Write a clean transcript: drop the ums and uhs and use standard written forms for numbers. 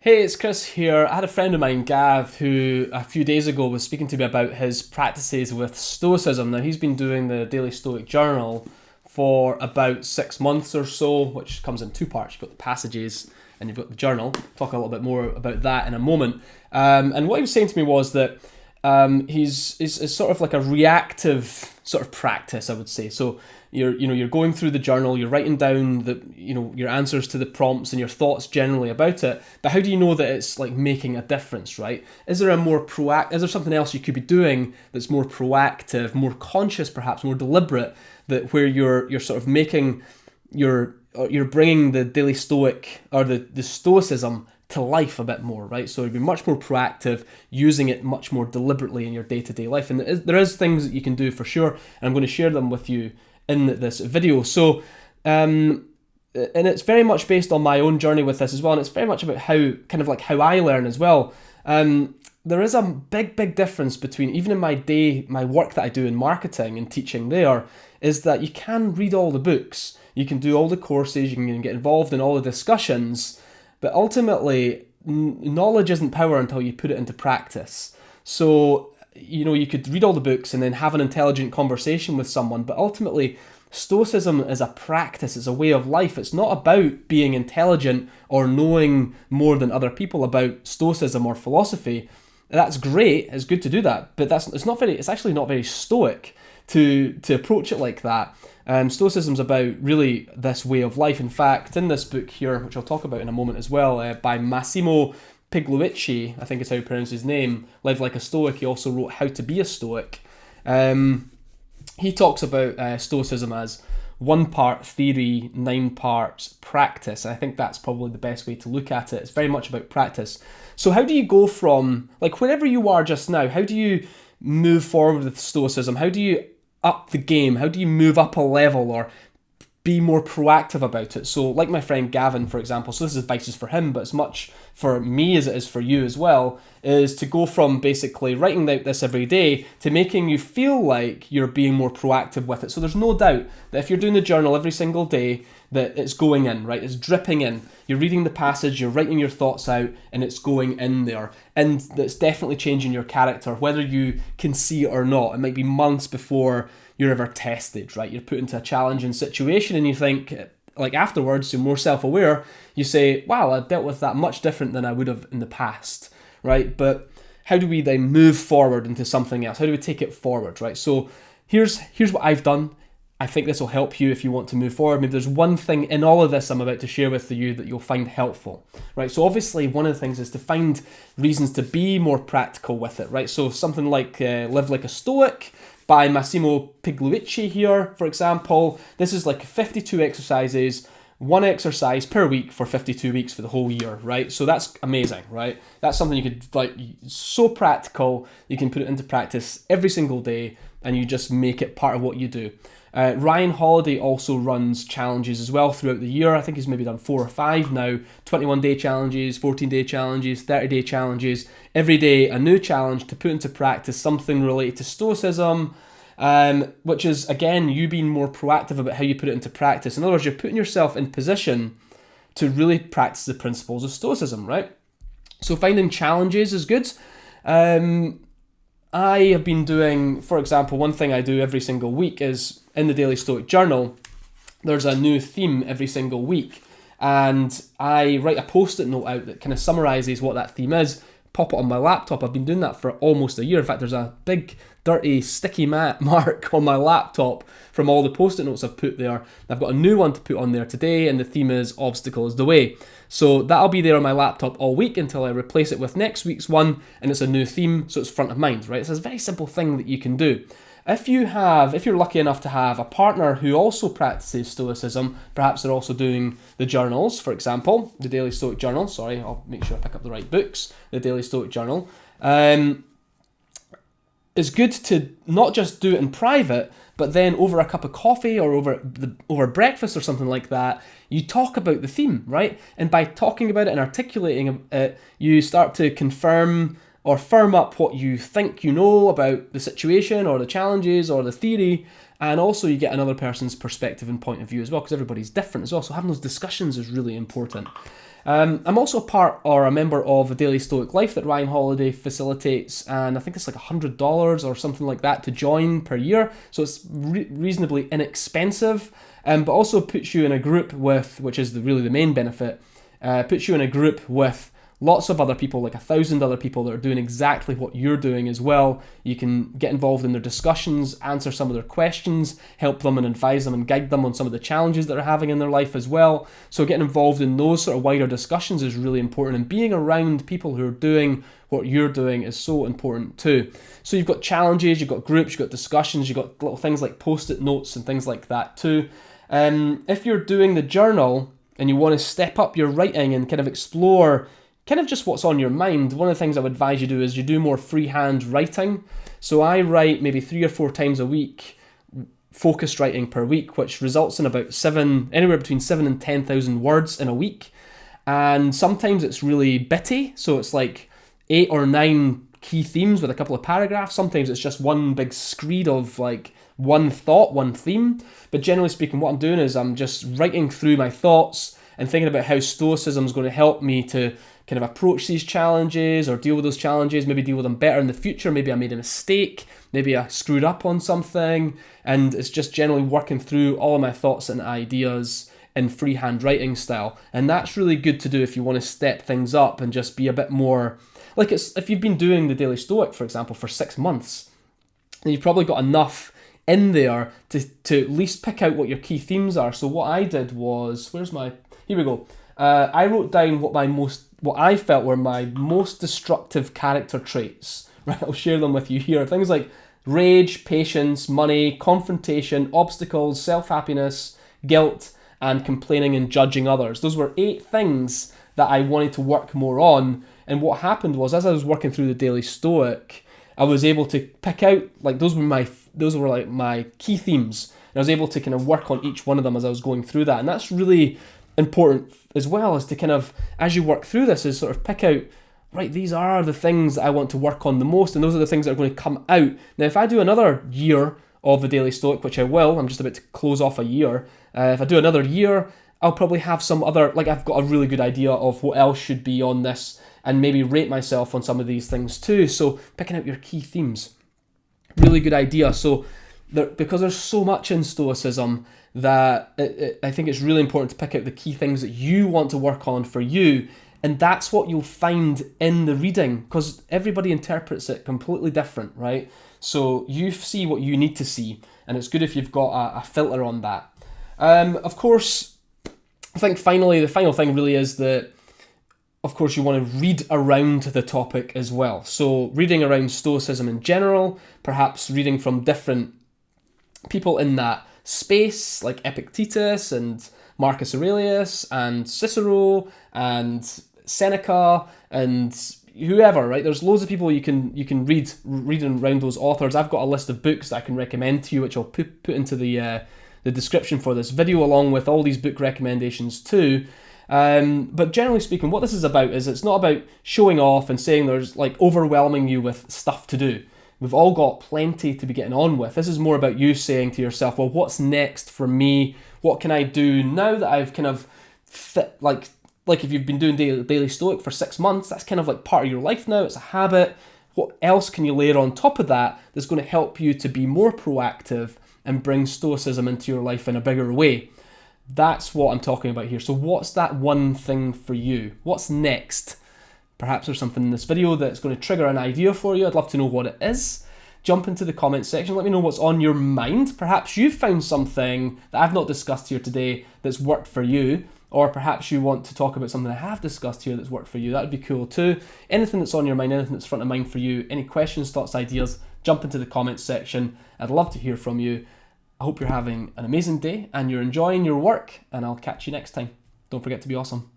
Hey, it's Chris here. I had a friend of mine, Gav, who a few days ago was speaking to me about his practices with Stoicism. Now, he's been doing the Daily Stoic Journal for about 6 months or so, which comes in two parts. You've got the passages and you've got the journal. Talk a little bit more about that in a moment. And what he was saying to me was that he's sort of like a reactive sort of practice, I would say. So you're going through the journal, you're writing down your answers to the prompts and your thoughts generally about it. But how do you know that it's like making a difference, right? Is there something else you could be doing that's more proactive, more conscious, perhaps more deliberate, that where you're sort of making you're bringing the Daily Stoic or the Stoicism to life a bit more, right? So you'd be much more proactive, using it much more deliberately in your day-to-day life. And there is things that you can do for sure, and I'm going to share them with you in this video. So, and it's very much based on my own journey with this as well, and it's very much about how I learn as well. There is a big difference between, even in my work that I do in marketing and teaching there, is that you can read all the books, you can do all the courses, you can get involved in all the discussions, but ultimately, knowledge isn't power until you put it into practice. So, you could read all the books and then have an intelligent conversation with someone, but ultimately, Stoicism is a practice, it's a way of life. It's not about being intelligent or knowing more than other people about Stoicism or philosophy. That's great, it's good to do that, but it's actually not very Stoic to approach it like that. Stoicism's about really this way of life. In fact, in this book here, which I'll talk about in a moment as well, by Massimo Pigliucci, I think is how you pronounce his name, Live Like a Stoic. He also wrote How to Be a Stoic. He talks about Stoicism as 1 part theory, 9 parts practice. I think that's probably the best way to look at it. It's very much about practice. So how do you go from, like, wherever you are just now, how do you move forward with Stoicism? How do you up the game? How do you move up a level or be more proactive about it? So like my friend Gavin, for example, so this advice is for him, but it's much for me as it is for you as well, is to go from basically writing out this every day to making you feel like you're being more proactive with it. So there's no doubt that if you're doing the journal every single day, that it's going in, right? It's dripping in. You're reading the passage, you're writing your thoughts out, and it's going in there. And that's definitely changing your character, whether you can see it or not. It might be months before you're ever tested, right? You're put into a challenging situation and you think, like afterwards, you're more self-aware, you say, wow, I dealt with that much different than I would have in the past, right? But how do we then move forward into something else? How do we take it forward, right? So here's what I've done. I think this will help you if you want to move forward. Maybe there's one thing in all of this I'm about to share with you that you'll find helpful, right? So obviously one of the things is to find reasons to be more practical with it, right? So something like Live Like a Stoic by Massimo Pigliucci here, for example. This is like 52 exercises, 1 exercise per week for 52 weeks for the whole year, right? So that's amazing, right? That's something you could, so practical, you can put it into practice every single day and you just make it part of what you do. Ryan Holiday also runs challenges as well throughout the year. I think he's maybe done 4 or 5 now. 21-day challenges, 14-day challenges, 30-day challenges. Every day a new challenge to put into practice something related to Stoicism, which is, again, you being more proactive about how you put it into practice. In other words, you're putting yourself in position to really practice the principles of Stoicism, right? So finding challenges is good. I have been doing, for example, one thing I do every single week is in the Daily Stoic Journal, there's a new theme every single week. And I write a Postit note out that kind of summarizes what that theme is, pop it on my laptop. I've been doing that for almost a year. In fact, there's a big, dirty, sticky mark on my laptop from all the Post-it notes I've put there. I've got a new one to put on there today, and the theme is Obstacle is the Way. So that'll be there on my laptop all week until I replace it with next week's one, and it's a new theme, so it's front of mind, right? It's a very simple thing that you can do. If you're lucky enough to have a partner who also practices Stoicism, perhaps they're also doing the journals, for example, the Daily Stoic Journal. Sorry, I'll make sure I pick up the right books. The Daily Stoic Journal. It's good to not just do it in private, but then over a cup of coffee or over breakfast or something like that, you talk about the theme, right? And by talking about it and articulating it, you start to confirm or firm up what you think you know about the situation or the challenges or the theory, and also you get another person's perspective and point of view as well, because everybody's different as well. So having those discussions is really important. I'm also a member of a Daily Stoic Life that Ryan Holiday facilitates, and I think it's like $100 or something like that to join per year, so it's reasonably inexpensive, but also puts you in a group with, which is really the main benefit, puts you in a group with lots of other people, like 1,000 other people that are doing exactly what you're doing as well. You can get involved in their discussions, answer some of their questions, help them and advise them and guide them on some of the challenges that they're having in their life as well. So getting involved in those sort of wider discussions is really important, and being around people who are doing what you're doing is so important too. So you've got challenges, you've got groups, you've got discussions, you've got little things like Post-it notes and things like that too. If you're doing the journal and you want to step up your writing and kind of explore kind of just what's on your mind, one of the things I would advise you do is you do more freehand writing. So I write maybe 3 or 4 times a week, focused writing per week, which results in about anywhere between 7 and 10,000 words in a week. And sometimes it's really bitty, so it's like 8 or 9 key themes with a couple of paragraphs. Sometimes it's just one big screed of like one thought, one theme. But generally speaking, what I'm doing is I'm just writing through my thoughts and thinking about how Stoicism is going to help me to kind of approach these challenges or deal with those challenges, maybe deal with them better in the future. Maybe I made a mistake, maybe I screwed up on something, and it's just generally working through all of my thoughts and ideas in freehand writing style. And that's really good to do if you want to step things up and just be a bit more, like it's if you've been doing the Daily Stoic, for example, for 6 months, then you've probably got enough in there to at least pick out what your key themes are. So what I did was, here we go. I wrote down what I felt were my most destructive character traits. Right, I'll share them with you here. Things like rage, patience, money, confrontation, obstacles, self-happiness, guilt, and complaining and judging others. Those were 8 things that I wanted to work more on. And what happened was, as I was working through the Daily Stoic, I was able to pick out, like, those were like my key themes. And I was able to kind of work on each one of them as I was going through that. And that's really important as well, as to kind of, as you work through this, is sort of pick out, right, these are the things that I want to work on the most, and those are the things that are going to come out. Now, if I do another year of the Daily Stoic, which I will, I'm just about to close off a year, if I do another year, I'll probably have some other, like, I've got a really good idea of what else should be on this, and maybe rate myself on some of these things too. So picking out your key themes, really good idea. So because there's so much in Stoicism, that I think it's really important to pick out the key things that you want to work on for you, and that's what you'll find in the reading, because everybody interprets it completely different, right? So you see what you need to see, and it's good if you've got a filter on that. Of course, I think the final thing really is that, of course, you want to read around the topic as well. So reading around Stoicism in general, perhaps reading from different people in that space, like Epictetus and Marcus Aurelius and Cicero and Seneca and whoever, right? There's loads of people you can read around those authors. I've got a list of books that I can recommend to you, which I'll put into the description for this video, along with all these book recommendations too. But generally speaking, what this is about is, it's not about showing off and saying there's like overwhelming you with stuff to do. We've all got plenty to be getting on with. This is more about you saying to yourself, well, what's next for me? What can I do now that I've kind of fit, like if you've been doing Daily Stoic for 6 months, that's kind of like part of your life now. It's a habit. What else can you layer on top of that that's going to help you to be more proactive and bring Stoicism into your life in a bigger way? That's what I'm talking about here. So what's that one thing for you? What's next? Perhaps there's something in this video that's going to trigger an idea for you. I'd love to know what it is. Jump into the comments section. Let me know what's on your mind. Perhaps you've found something that I've not discussed here today that's worked for you. Or perhaps you want to talk about something I have discussed here that's worked for you. That would be cool too. Anything that's on your mind, anything that's front of mind for you, any questions, thoughts, ideas, jump into the comments section. I'd love to hear from you. I hope you're having an amazing day and you're enjoying your work, and I'll catch you next time. Don't forget to be awesome.